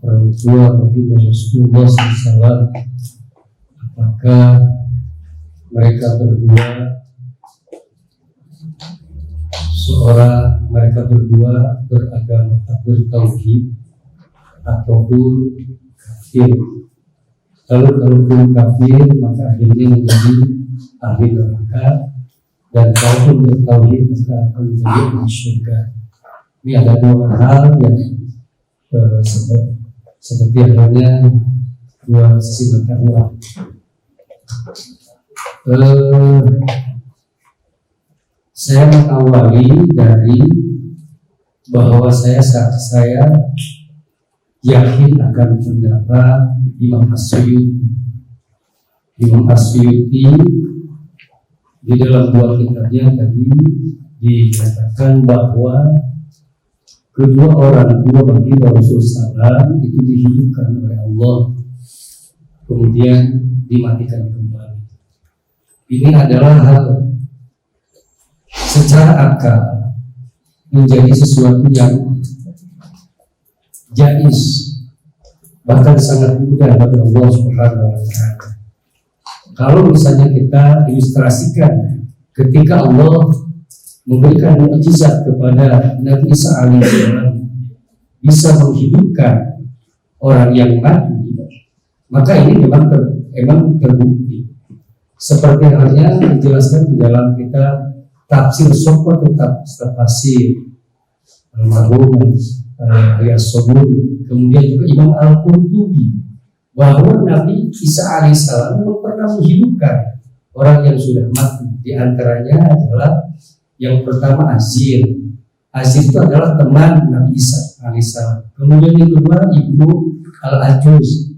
orang tua baginda Rasulullah SAW, apakah mereka berdua beragama bertauhid ataupun kafir? Kalau kafir maka akhirnya menjadi ahli neraka, dan kalau bertauhid maka akan menjadi ahli surga. Ini ada dua hal yang seperti halnya dua sisi mata uang. Saya mengawali dari bahwa saya yakin akan pendapat Imam As-Suyuti. Imam As-Suyuti di dalam dua kitabnya tadi dikatakan bahwa kedua orang tua baginda Rasulullah SAW itu dihidupkan oleh Allah, kemudian dimatikan kembali. Ini adalah hal secara akal menjadi sesuatu yang jais, bahkan sangat mudah bagi Allah Subhanahu wa Ta'ala. Kalau misalnya kita ilustrasikan ketika Allah memberikan mukjizat kepada Nabi Isa alaihissalam bisa menghidupkan orang yang mati, maka ini memang terbukti. Seperti halnya dijelaskan di dalam kitab Tafsir Sofwatul Tafsir almarhum Al-Sabuni, kemudian juga Imam Al-Qurtubi, bahwa Nabi Isa alaihissalam memang pernah menghidupkan orang yang sudah mati. Di antaranya adalah yang pertama Azir. Azir itu adalah teman Nabi Isa alaihissalam. Kemudian yang kedua Ibnu Al-Ajuz.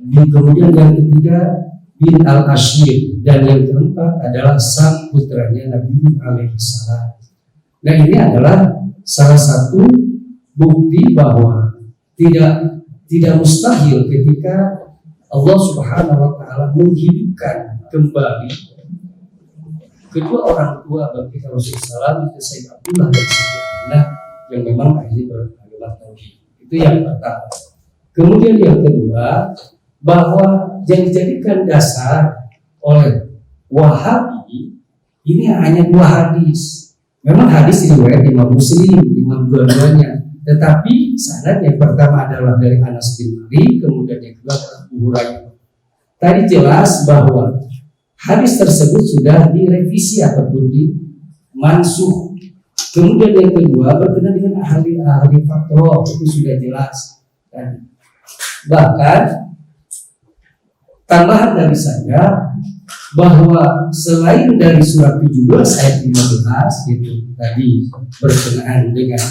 Kemudian yang ketiga bin Al-Ashir, dan yang keempat adalah sang putranya Nabi alaihissalam. Nah, ini adalah salah satu bukti bahwa tidak mustahil ketika Allah Subhanahu wa Ta'ala menghidupkan kembali kedua orang tua baginda Rasulullah SAW, itu Sayyid Abdullah dan Siti Aminah, yang memang akhirnya beragama tauhid. Itu yang pertama. Kemudian yang kedua, bahwa yang dijadikan dasar oleh Wahabi ini hanya dua hadis. Memang hadis riwayat Imam Muslim, Imam dua-duanya, tetapi sanad yang pertama adalah dari Anas bin Malik, kemudian yang kedua adalah Abu Hurairah. Tadi jelas bahwa hadis tersebut sudah direvisi ataupun dimansuh. Kemudian yang kedua berkenaan dengan ahli faktor, itu sudah jelas. Dan bahkan tambahan dari saya bahwa selain dari surat 17 ayat 15 itu tadi berkenaan dengan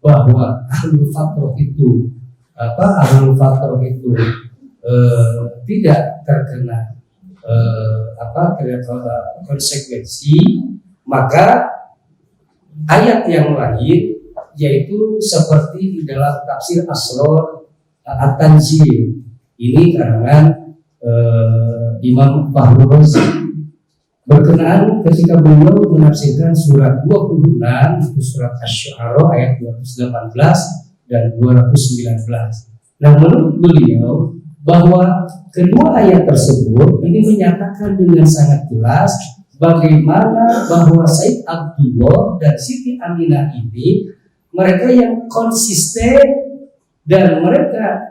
bahwa ahlul fatrah itu tidak terkena konsekuensi, maka ayat yang lain yaitu seperti di dalam tafsir Asrar At-Tanzil, ini karangan Imam Fahru Razi, berkenaan ketika beliau menafsirkan surat 26 itu surat Asy-Syu'ara ayat 218 dan 219. Nah, menurut beliau bahwa kedua ayat tersebut ini menyatakan dengan sangat jelas bagaimana bahwa Sayyid Abdullah dan Siti Aminah ini mereka yang konsisten dan mereka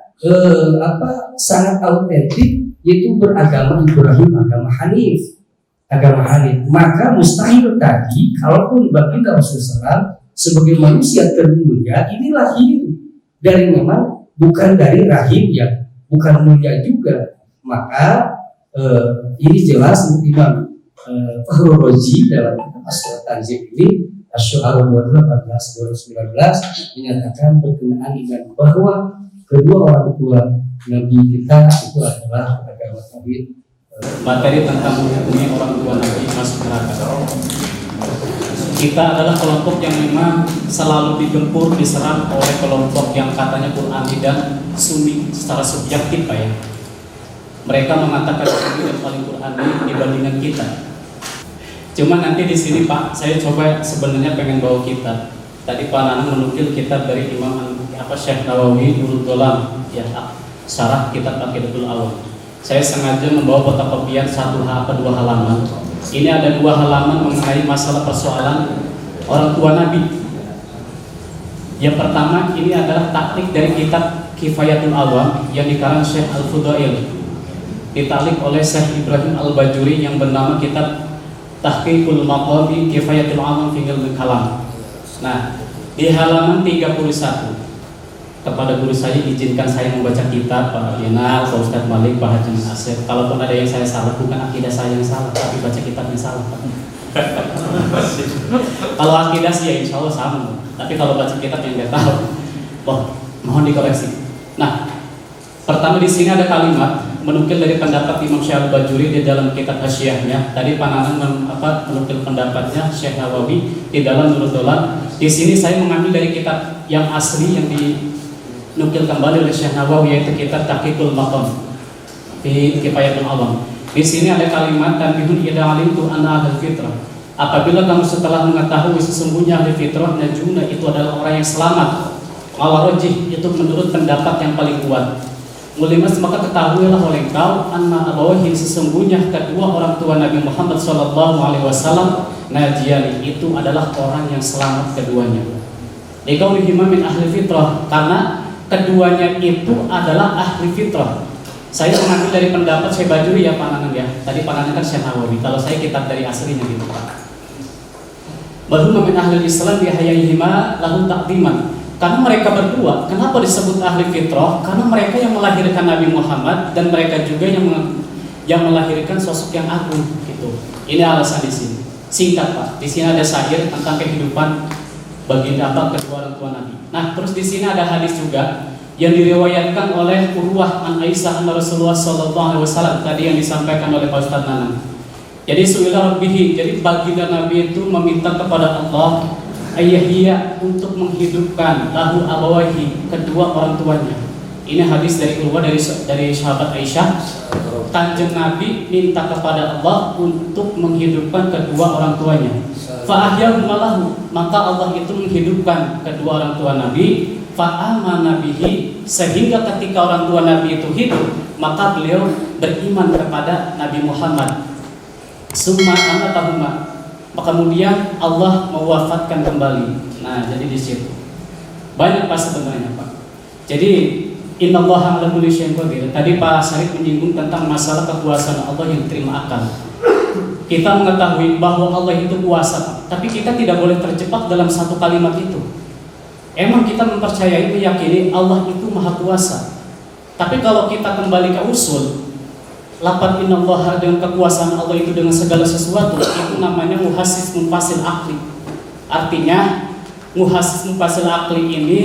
sangat autentik, yaitu beragama Ibrahim, agama Hanif. Maka mustahil tadi kalaupun baginda Rasulullah sebagai manusia termulia ini lahir dari memang bukan dari rahim yang bukan mulia juga, maka ini jelas Imam Fahru Razi dalam Asrar Tanzil ini Asy-Syu'ara 218-219 menyatakan berkenaan dengan bahwa kedua orang tua Nabi kita itu adalah agama tauhid. Materi tentang menghukumi orang tua Nabi masuk neraka. Kita adalah kelompok yang memang selalu digempur, diserang oleh kelompok yang katanya Qur'ani dan Sunni secara subjektif, Pak ya. Mereka mengatakan Sunni dan paling Qur'ani dibandingkan kita. Cuma nanti di sini Pak, saya coba sebenarnya pengen bawa kitab. Tadi Pak Nanang menukil kitab dari Imam Syekh Nawawi Nurul Dolam ya, syarah kitab Aqidatul Awam. Saya sengaja membawa fotokopian dua halaman. Ini ada 2 halaman mengenai masalah persoalan orang tua Nabi. Yang pertama ini adalah taklik dari kitab Kifayatul Awam yang dikarang Syekh Al-Fudail, ditalik oleh Syekh Ibrahim Al-Bajuri yang bernama kitab Tahqiqul Maqami Kifayatul Awam fi Ilmil Kalam. Nah, di halaman 31, kepada guru saya izinkan saya membaca kitab Pak Yenal, Pak Ustadz Malik, Pak Haji Asep. Kalaupun ada yang saya salah, bukan akidah saya yang salah, tapi baca kitabnya salah. Kalau akidah sih ya insya Allah sama, tapi kalau baca kitab yang nggak tahu, mohon dikoreksi. Nah, pertama di sini ada kalimat menukil dari pendapat Imam Syekh Al-Bajuri di dalam kitab Hasyiahnya. Tadi Panangan menukil pendapatnya Syekh Nawawi di dalam Nurul Dolam. Di sini saya mengambil dari kitab yang asli yang dinukil kembali oleh Syekh Nawawi, yaitu kitab Tahqiqul Maqam fi Kifayatul Awam. Di sini ada kalimat tanbihun idza alimtu anna ahlul fitrah. Apabila kamu setelah mengetahui sesungguhnya ahli fitrah najuna itu adalah orang yang selamat. Ala rajih itu menurut pendapat yang paling kuat. Mulimas maka ketahuilah oleh engkau anna abawahi sesungguhnya kedua orang tua Nabi Muhammad SAW najiyani itu adalah orang yang selamat keduanya. Dikaulihima min ahli fitrah, karena keduanya itu adalah ahli fitrah. Saya mengambil dari pendapat Syekh Bajuri ya Panangan ya. Tadi Panangan kan Syekh Nawawi. Kalau saya kitab dari aslinya gitu Pak. Bahuma min ahli Islam bihayaihima lahu taqdiman. Karena mereka berdua, kenapa disebut ahli fitrah? Karena mereka yang melahirkan Nabi Muhammad dan mereka juga yang melahirkan sosok yang agung gitu. Ini alasan di sini. Singkat Pak. Di sini ada syair tentang kehidupan baginda kedua orang tua Nabi. Nah, terus di sini ada hadis juga yang diriwayatkan oleh Urwah an Aisyah an Rasulullah SAW tadi yang disampaikan oleh Pak Ustadz Nanang. Jadi suila rabbihi, jadi baginda Nabi itu meminta kepada Allah ayahiyah untuk menghidupkan lahu abawahi kedua orang tuanya. Ini hadis dari Urwah dari sahabat Aisyah. Kanjeng Nabi minta kepada Allah untuk menghidupkan kedua orang tuanya. Fa ahyahumalahu, maka Allah itu menghidupkan kedua orang tua Nabi. Fa'amana bihi, sehingga ketika orang tua Nabi itu hidup, maka beliau beriman kepada Nabi Muhammad. Summa amatahuma, maka kemudian Allah mewafatkan kembali. Nah, jadi di situ banyak Pak sebenarnya Pak. Jadi innallaha ala kulli syai'in qadir. Tadi Pak Syarif menyinggung tentang masalah kekuasaan Allah yang terima akal. Kita mengetahui bahwa Allah itu kuasa, tapi kita tidak boleh terjebak dalam satu kalimat itu. Emang kita mempercayai, meyakini Allah itu maha kuasa. Tapi kalau kita kembali ke usul, lafaz innallaha dengan kekuasaan Allah itu dengan segala sesuatu, itu namanya muhassis mufasil akli. Artinya muhassis mufasil akli ini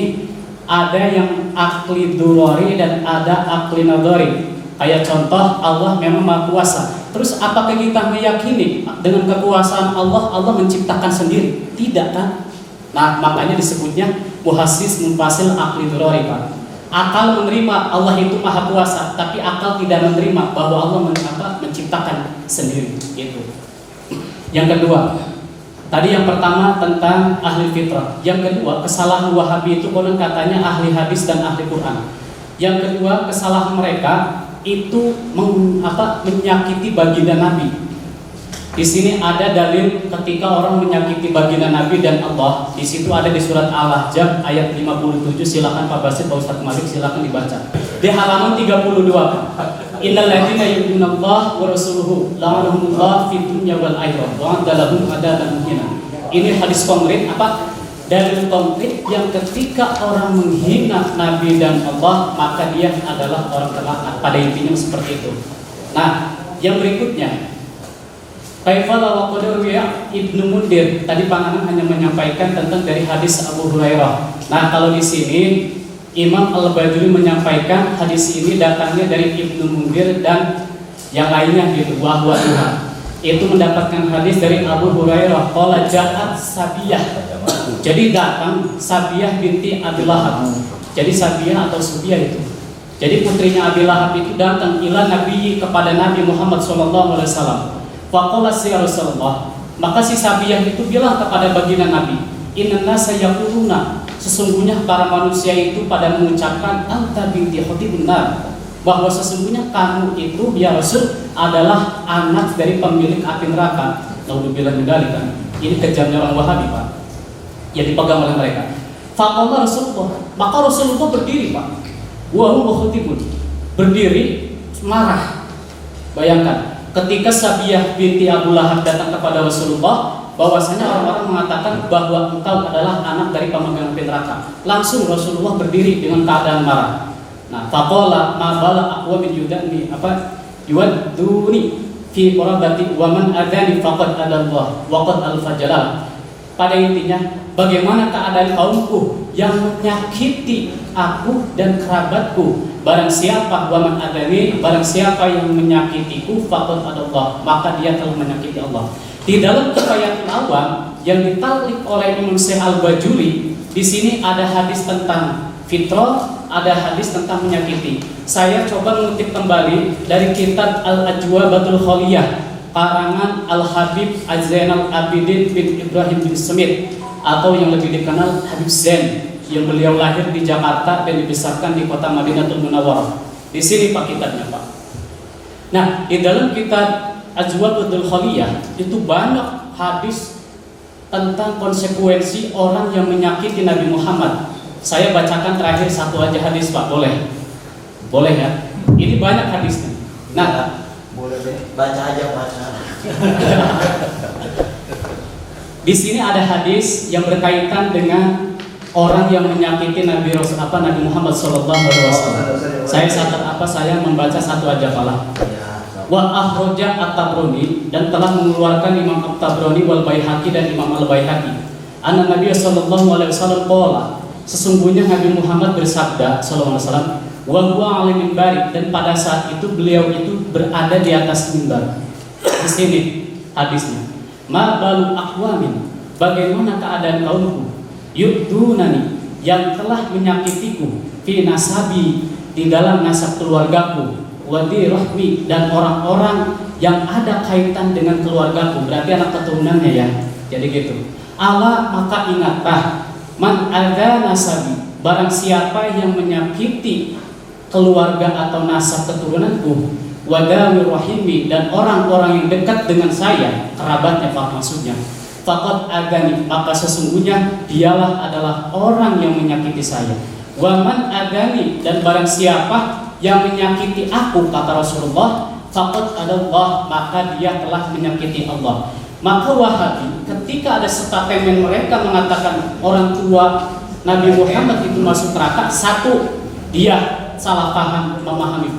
ada yang akli durori dan ada akli nadori. Kayak contoh, Allah memang maha kuasa. Terus apakah kita meyakini dengan kekuasaan Allah, Allah menciptakan sendiri? Tidak kan? Nah, makanya disebutnya muhassis mufasil akli durori Pak. Akal menerima Allah itu maha kuasa, tapi akal tidak menerima bahwa Allah menciptakan sendiri gitu. Yang kedua, tadi yang pertama tentang ahli fitrah. Yang kedua, kesalahan Wahabi itu konon katanya ahli hadis dan ahli Quran. Yang kedua, kesalahan mereka itu menyakiti baginda Nabi. Di sini ada dalil ketika orang menyakiti baginda Nabi dan Allah. Di situ ada di surat Al-Ahzab ayat 57. Silakan Pak Basit, Pak Ustadz Malik silakan dibaca. Di halaman 32. Innal ladzina yu'minullaha wa rasuluhu la'anahumullah fid dunya wal akhirah wa adalahum adaban muhina. Ini hadis konkret dalil konkret yang ketika orang menghina Nabi dan Allah maka dia adalah orang terlaknat. Pada intinya seperti itu. Nah, yang berikutnya Kaifala wa qadarwiya Ibnu Mundir. Tadi Panangan hanya menyampaikan tentang dari hadis Abu Hurairah. Nah, kalau di sini Imam Al-Bajuri menyampaikan hadis ini datangnya dari Ibnu Mundir dan yang lainnya gitu. Wahwa Tuhan. Itu mendapatkan hadis dari Abu Hurairah. Qala ja'at Sabiyah. Jadi datang Sabiyah binti Abi Lahab. Jadi Sabiyah atau Subiyah itu. Jadi putrinya Abi Lahab itu datang ila Nabi kepada Nabi Muhammad SAW. Faqalat ya Rasulullah, maka si Sabiyah itu bilang kepada baginda Nabi, inna nasa yaquluna, sesungguhnya para manusia itu pada mengucapkan anta binti khatibun nar, bahwa sesungguhnya kamu itu ya Rasul adalah anak dari pemilik api neraka. Naudzubillah min dzalik kan. Ini kejamnya orang Wahabi, Pak, yang dipegang oleh mereka. Faqala Rasulullah, maka Rasulullah berdiri, Pak, wa huwa khatibun, berdiri marah. Bayangkan ketika Sabiyah binti Abu Lahab datang kepada Rasulullah, bahwasanya orang-orang mengatakan bahwa engkau adalah anak dari pemegang api neraka. Langsung Rasulullah berdiri dengan keadaan marah. Nah, faqala ma bala aqwamin yudani yuwadduni fi qarabati wa man adani faqad adallah wa qad al-fajalal. Pada intinya, bagaimana keadaan kaumku yang menyakiti aku dan kerabatku? Barang siapa wa man adani, barang siapa yang menyakitiku faqad adallah, maka dia telah menyakiti Allah. Di dalam Kifayatul Awam yang ditalik oleh Imam Syekh Al-Bajuri, di sini ada hadis tentang fitrah, ada hadis tentang menyakiti. Saya coba mengutip kembali dari kitab Al-Ajwabatul Khaliyah karangan Al-Habib Az-Zainal Abidin bin Ibrahim bin Smith, atau yang lebih dikenal Habib Zain, yang beliau lahir di Jakarta dan dibesarkan di kota Madinatul Munawwarah. Di sini Pak kitabnya, Pak. Nah, di dalam kitab Ajwabatul Khaliyah itu banyak hadis tentang konsekuensi orang yang menyakiti Nabi Muhammad. Saya bacakan terakhir satu aja hadis, Pak, boleh? Boleh ya? Ini banyak hadisnya. Nah, boleh deh, baca aja baca. Di sini ada hadis yang berkaitan dengan orang yang menyakiti Nabi Muhammad SAW. Saya saya membaca satu aja malah. Wa akhraja at-Tabrani, dan telah mengeluarkan Imam at-Tabrani wal Baihaqi dan Imam al-Baihaqi. Anna Nabi sallallahu alaihi wasallam qala, sesungguhnya Nabi Muhammad bersabda sallallahu alaihi wasallam, wa huwa 'alal minbar, dan pada saat itu beliau itu berada di atas mimbar. Di sini hadisnya, ma balu aqwamin, bagaimana keadaan kaumku, yudunani, yang telah menyakitiku, fi nasabi, di dalam nasab keluargaku, wadi rahmi, dan orang-orang yang ada kaitan dengan keluargaku, berarti anak keturunannya ya. Jadi gitu. Ala, maka ingatlah, man ada nasabi, barang siapa yang menyakiti keluarga atau nasab keturunanku, wadawi rahimi, dan orang-orang yang dekat dengan saya, kerabatnya Pak maksudnya, faqad agani, maka sesungguhnya dialah adalah orang yang menyakiti saya. Waman agani, dan barang siapa yang menyakiti aku, kata Rasulullah, faqad adallah, maka dia telah menyakiti Allah. Maka Wahabi ketika ada statement mereka mengatakan orang tua Nabi Muhammad itu masuk neraka, satu, dia salah paham memahami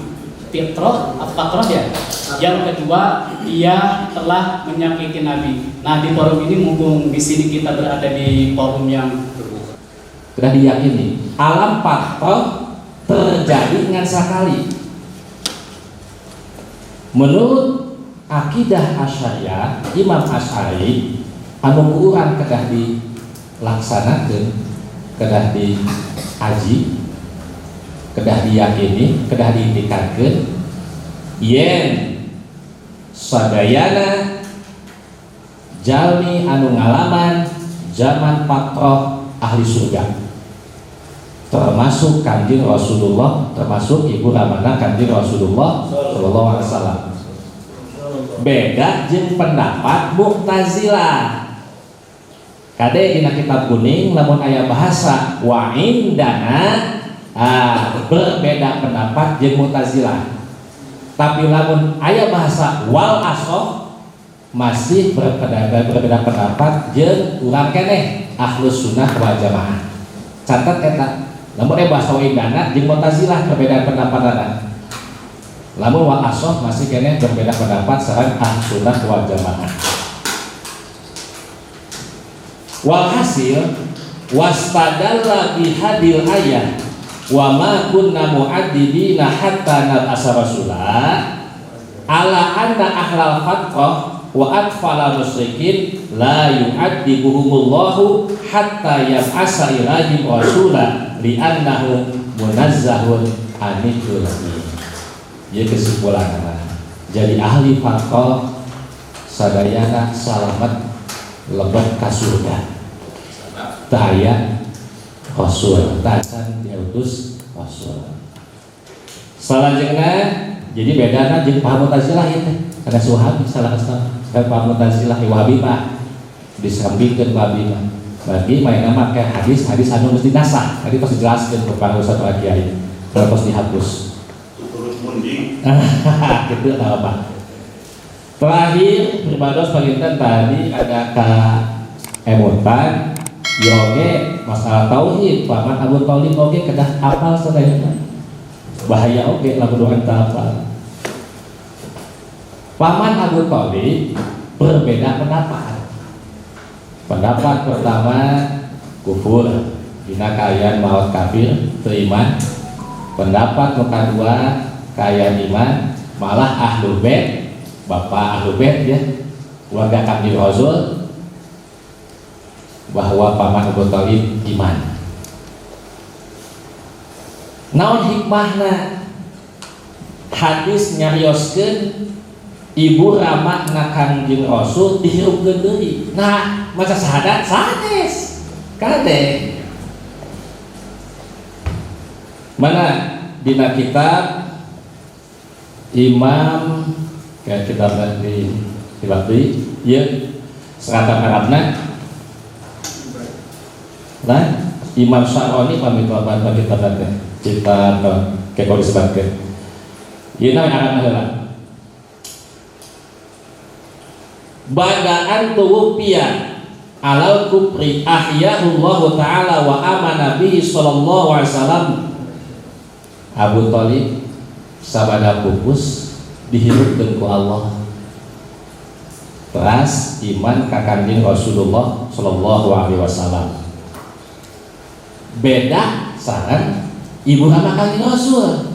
fitrah atau ya. Yang kedua, dia telah menyakiti Nabi. Nah, di forum ini mumpung di sini kita berada di forum yang terbuka, sudah diyakini alam faktor terjadi dengan sekali. Menurut akidah Asy'ariyah, Imam Asy'ari anu Quran kedah dilaksanakeun, kedah diaji, kedah diyakini, kedah diitikadkeun, yen sadayana jalmi anu ngalaman zaman patroh ahli surga, termasuk Kanjeng Rasulullah, termasuk ibu ramana Kanjeng Rasulullah sallallahu alaihi wasallam. Beda jeung pendapat Mu'tazilah. Kade dina kitab kuning lamun aya bahasa wa indana, berbeda pendapat jeung Mu'tazilah. Tapi lamun aya bahasa wal asoh, masih berbeda pendapat jeung urang keneh Ahlus Sunnah wal Jamaah. Catat eta, lamun bahasa wa indana jeung Mu'tazilah berbeda pendapatana. Lamun wal asoh masih keneh berbeda pendapat sareng Ahlus Sunnah wal Jamaah. Walhasil wastadalla bihadil ayat wa ma kunna mu'addibina hatta nab'asa rasulah ala anna ahlal fatrah wa atfala musyrikin la yu'addibuhumullahu hatta yab'asa ilaihim rasulah li'annahu munazzahun anil lahi. Jadi kesimpulannya, jadi ahli fatrah sadayana salamet lebet ka surga. Tahaya Rasul, tacan diutus Rasul. Salajengna jadi bedana jeung paham Mu'tazilah ieu teh. Karena Wahabi salah kan paham Mu'tazilah Wahabi mah disambingkeun Wahabi mah. Bagi main nama kayak hadis anu mesti nasah. Tadi pas dijelaskeun ke para ustaz para kiai. Terus dihapus. Turut munding. Gitu apa? Terakhir beribadah palintan tadi ada ka emutan yoge masalah tauhid paman Abu Thalib oge kedah hafal sadayana. Bahaya oge lamun doa teu hafal. Paman Abu Thalib berbeda pendapat. Pendapat pertama kufur, dina kalian maut kafir, teriman. Pendapat kedua kalian iman, malah ahlul bait, bapak ahlul bait ya, keluarga Kanjeng Rasul, bahwa paman Abu Thalib iman. Naon hikmahna hadis nyarioskeun ibu ramahna Kanjeng Rasul dihirupkeun deui. Nah, maca syahadat sanes. Kade. Mana dina kitab Imam kayak kitab di ieu seratan Arabna. Nah, Imam Syaroni pamit bapak kitab teh. Kita kayak kau disebutkeun. Ieu nama Arabna heula. Badaan tuwupiya alal kufri ahyahullahu ta'ala wa amana bihi sallallahu alaihi wasallam. Abu Thalib sabada pupus dihirupkeun ku Allah. Teras iman ka Kanjeng Rasulullah sallallahu alaihi wasallam. Beda sareng ibu rama Kanjeng Rasul.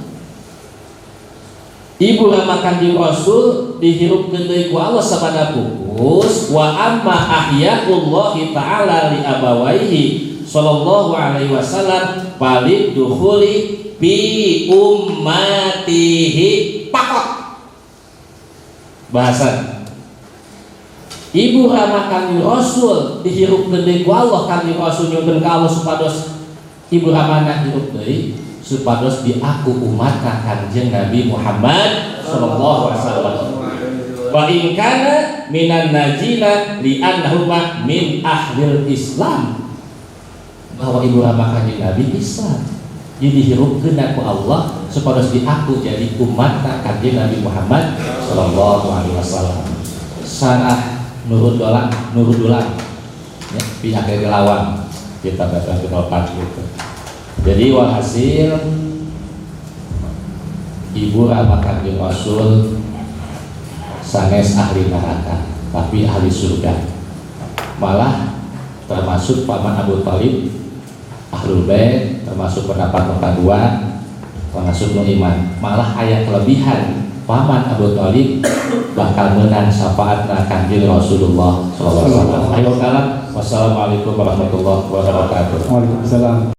Ibu rama Kanjeng Rasul dihirupkeun deui ku Allah sabada pupus wa amma ahyaqullahi ta'ala li abawaihi sallallahu alaihi wasallam balid dukhuli bi ummatihi pakot. Bahasa ibu rama Kanjeng Rasul dihirupkeun deui ku Allah, Kanjeng Rasul nyukeun ka Allah supados ibu ramana hirup deui supados diaku umatna Kanjeng Nabi Muhammad sallallahu alaihi wasallam. Wa in kana minan najina li annahuma min ahlil Islam. Bahwa ibu rama Kanjeng Nabi Islam. Jadi dihirupkeun ku Allah supados diaku jadi umatna Kanjeng Nabi Muhammad sallallahu alaihi wasallam. Sarah nurut dolang ya pihak relawan kita baca pendapat gitu. Jadi walhasil ibu rama Kanjeng Rasul sanes ahli neraka tapi ahli surga. Malah termasuk paman Abu Thalib ahlul bait, termasuk pendapat kedua termasuk nu iman. Malah aya kelebihan paman Abu Thalib bakal menang syafaatna Kanjeng Rasulullah sallallahu alaihi wasallam. Ayo kalam. Wassalamualaikum warahmatullahi wabarakatuh. Waalaikumsalam.